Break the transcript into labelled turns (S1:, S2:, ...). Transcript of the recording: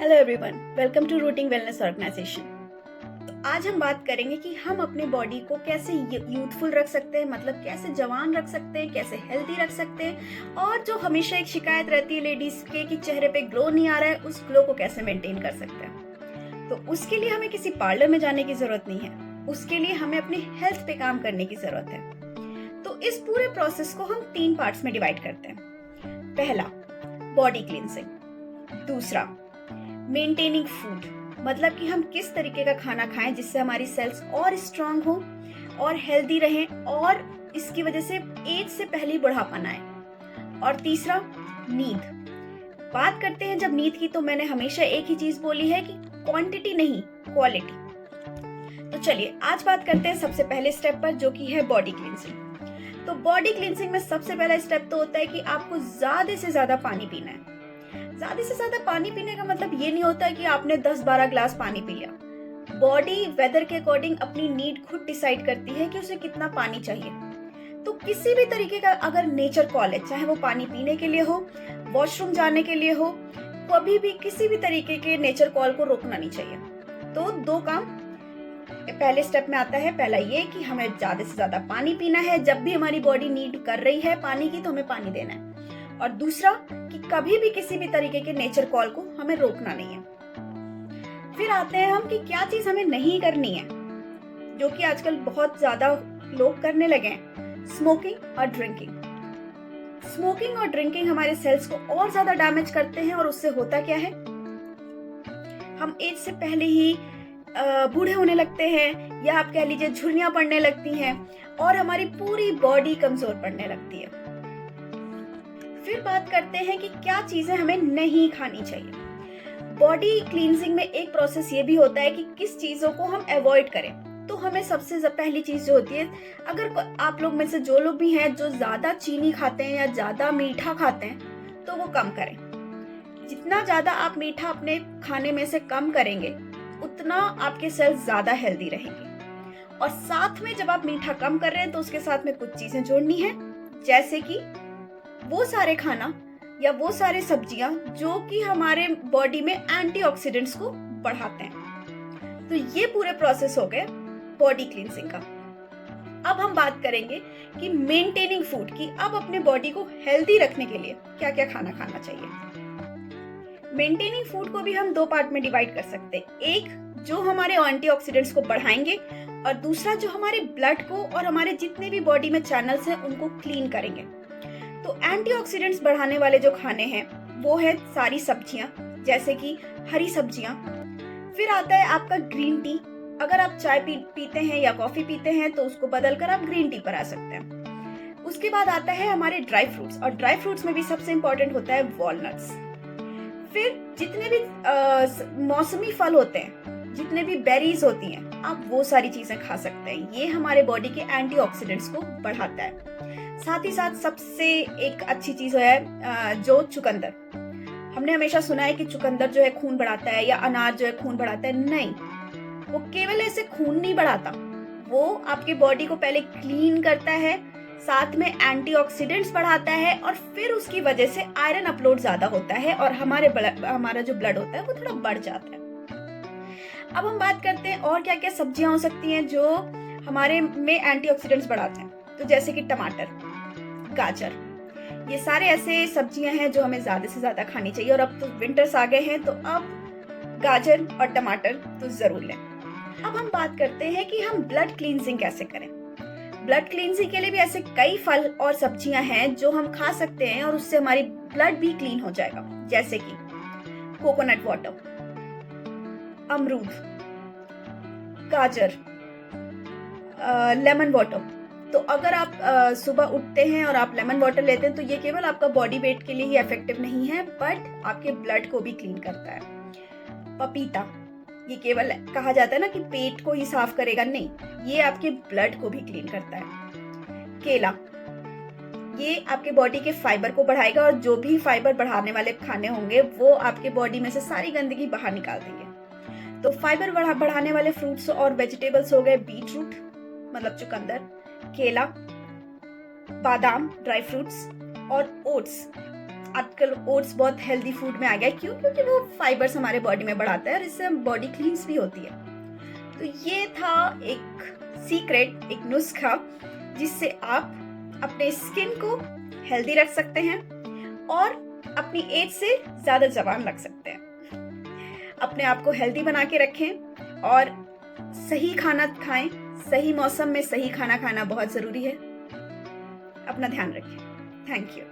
S1: Hello everyone, welcome to rooting wellness organisation. तो आज हम बात करेंगे कि हम अपने बॉडी को कैसे यूथफुल रख सकते हैं, मतलब कैसे जवान रख सकते हैं, कैसे हेल्दी रख सकते हैं, और जो हमेशा एक शिकायत रहती है लेडीज के कि चेहरे पे ग्लो नहीं आ रहा है, उस ग्लो को कैसे मेंटेन कर सकते हैं। तो उसके लिए हमें किसी पार्लर में जाने की जरूरत नहीं है, उसके लिए हमें अपनी हेल्थ पे काम करने की जरूरत है। तो इस पूरे प्रोसेस को हम 3 पार्ट्स में डिवाइड करते हैं। पहला, बॉडी क्लींजिंग। दूसरा, मेंटेनिंग फूड, मतलब कि हम किस तरीके का खाना खाएं जिससे हमारी सेल्स और स्ट्रांग हो और हेल्दी रहें और इसकी वजह से एज से पहले बुढ़ापा ना आए। और तीसरा, नींद। बात करते हैं जब नींद की, तो मैंने हमेशा एक ही चीज बोली है कि क्वांटिटी नहीं, क्वालिटी। तो चलिए आज बात करते हैं सबसे पहले स्टेप पर, जो कि है बॉडी क्लींजिंग। तो बॉडी क्लींजिंग में सबसे पहला स्टेप तो होता है कि आपको ज्यादा से ज्यादा पानी पीना है। ज्यादा से ज्यादा पानी पीने का मतलब ये नहीं होता है कि आपने 10-12 ग्लास पानी पी लिया। बॉडी वेदर के अकॉर्डिंग अपनी नीड खुद डिसाइड करती है कि उसे कितना पानी चाहिए। तो किसी भी तरीके का अगर नेचर कॉल है, चाहे वो पानी पीने के लिए हो, वॉशरूम जाने के लिए हो, कभी भी किसी भी तरीके के नेचर कॉल को रोकना नहीं चाहिए। तो 2 काम पहले स्टेप में आता है। पहला ये कि हमें ज्यादा से ज्यादा पानी पीना है, जब भी हमारी बॉडी नीड कर रही है पानी की तो हमें पानी देना है। और दूसरा कि कभी भी किसी भी तरीके के नेचर कॉल को हमें रोकना नहीं है। फिर आते हैं हम कि क्या चीज हमें नहीं करनी है, जो कि आजकल बहुत ज्यादा लोग करने लगे हैं, स्मोकिंग और ड्रिंकिंग। स्मोकिंग और ड्रिंकिंग हमारे सेल्स को और ज्यादा डैमेज करते हैं, और उससे होता क्या है, हम एज से पहले ही बूढ़े होने लगते हैं, या आप कह लीजिए झुर्रियां पड़ने लगती हैं, और हमारी पूरी बॉडी कमजोर पड़ने लगती है। फिर बात करते हैं कि क्या चीजें हमें नहीं खानी चाहिए। बॉडी क्लींजिंग में एक प्रोसेस ये भी होता है कि किस चीजों को हम अवॉइड करें। तो हमें सबसे पहली चीज जो होती है, अगर आप लोग में से जो लोग भी हैं जो ज्यादा चीनी खाते हैं या ज्यादा मीठा खाते हैं, तो वो कम करें। जितना ज्यादा आप मीठा अपने खाने में से कम करेंगे, उतना आपके सेल्स ज्यादा हेल्दी रहेंगे। और साथ में जब आप मीठा कम कर रहे हैं, तो उसके साथ में कुछ चीजें जोड़नी है, जैसे कि वो सारे खाना या वो सारे सब्जियां जो कि हमारे बॉडी में एंटीऑक्सीडेंट्स को बढ़ाते हैं। तो ये पूरे प्रोसेस हो गए बॉडी क्लींजिंग का। अब हम बात करेंगे कि मेंटेनिंग फूड की। अब अपने बॉडी को हेल्दी रखने के लिए क्या क्या खाना खाना चाहिए। मेंटेनिंग फूड को भी हम 2 पार्ट में डिवाइड कर सकते हैं। एक जो हमारे एंटीऑक्सीडेंट्स को बढ़ाएंगे, और दूसरा जो हमारे ब्लड को और हमारे जितने भी बॉडी में चैनल्स हैं उनको क्लीन करेंगे। तो एंटीऑक्सीडेंट्स बढ़ाने वाले जो खाने हैं वो है सारी सब्जियां, जैसे कि हरी सब्जियां। फिर आता है आपका ग्रीन टी। अगर आप चाय पीते हैं या कॉफी पीते हैं, तो उसको बदलकर आप ग्रीन टी पर आ सकते हैं। उसके बाद आता है हमारे ड्राई फ्रूट्स, और ड्राई फ्रूट्स में भी सबसे इंपॉर्टेंट होता है वॉलनट्स। फिर जितने भी मौसमी फल होते हैं, जितने भी बेरीज होती हैं, आप वो सारी चीजें खा सकते हैं। ये हमारे बॉडी के एंटीऑक्सीडेंट्स को बढ़ाता है। साथ ही साथ सबसे एक अच्छी चीज है जो चुकंदर। हमने हमेशा सुना है कि चुकंदर जो है खून बढ़ाता है, या अनार जो है खून बढ़ाता है। नहीं, वो केवल ऐसे खून नहीं बढ़ाता, वो आपके बॉडी को पहले क्लीन करता है, साथ में एंटीऑक्सीडेंट्स बढ़ाता है, और फिर उसकी वजह से आयरन अपलोड ज्यादा होता है, और हमारा जो ब्लड होता है वो थोड़ा बढ़ जाता है। अब हम बात करते हैं और क्या क्या सब्जियां हो सकती हैं जो हमारे में एंटीऑक्सीडेंट्स बढ़ाते हैं। तो जैसे कि टमाटर, गाजर, ये सारे ऐसे सब्जियां हैं जो हमें ज्यादा से ज्यादा खानी चाहिए। और अब तो विंटर्स आ गए हैं, तो अब गाजर और टमाटर तो जरूर लें। अब हम बात करते हैं कि हम ब्लड क्लींजिंग कैसे करें। ब्लड क्लींजिंग के लिए भी ऐसे कई फल और सब्जियां हैं जो हम खा सकते हैं, और उससे हमारी ब्लड भी क्लीन हो जाएगा। जैसे कि कोकोनट वाटर, अमरूद, गाजर, लेमन वाटर। तो अगर आप सुबह उठते हैं और आप लेमन वाटर लेते हैं, तो ये केवल आपका बॉडी वेट के लिए ही इफेक्टिव नहीं है, बट आपके ब्लड को भी क्लीन करता है। पपीता, ये केवल कहा जाता है ना कि पेट को ही साफ करेगा, नहीं, ये आपके ब्लड को भी क्लीन करता है। केला, ये आपके बॉडी के फाइबर को बढ़ाएगा, और जो भी फाइबर बढ़ाने वाले खाने होंगे वो आपके बॉडी में से सारी गंदगी बाहर निकाल देंगे। तो फाइबर बढ़ाने वाले फ्रूट्स और वेजिटेबल्स हो गए बीट रूट, मतलब चुकंदर, केला, बादाम, ड्राई फ्रूट्स, और ओट्स। आजकल ओट्स बहुत हेल्दी फूड में आ गया है। क्यों? क्योंकि वो फाइबर्स हमारे बॉडी में बढ़ाता है और इससे बॉडी क्लींस भी होती है। तो ये था एक सीक्रेट, एक नुस्खा जिससे आप अपने स्किन को हेल्दी रख सकते हैं और अपनी एज से ज़्यादा जवान रख सकते हैं। अपने आप को हेल्दी बना के रखें और सही खाना खाएं। सही मौसम में सही खाना खाना बहुत ज़रूरी है। अपना ध्यान रखें। Thank you.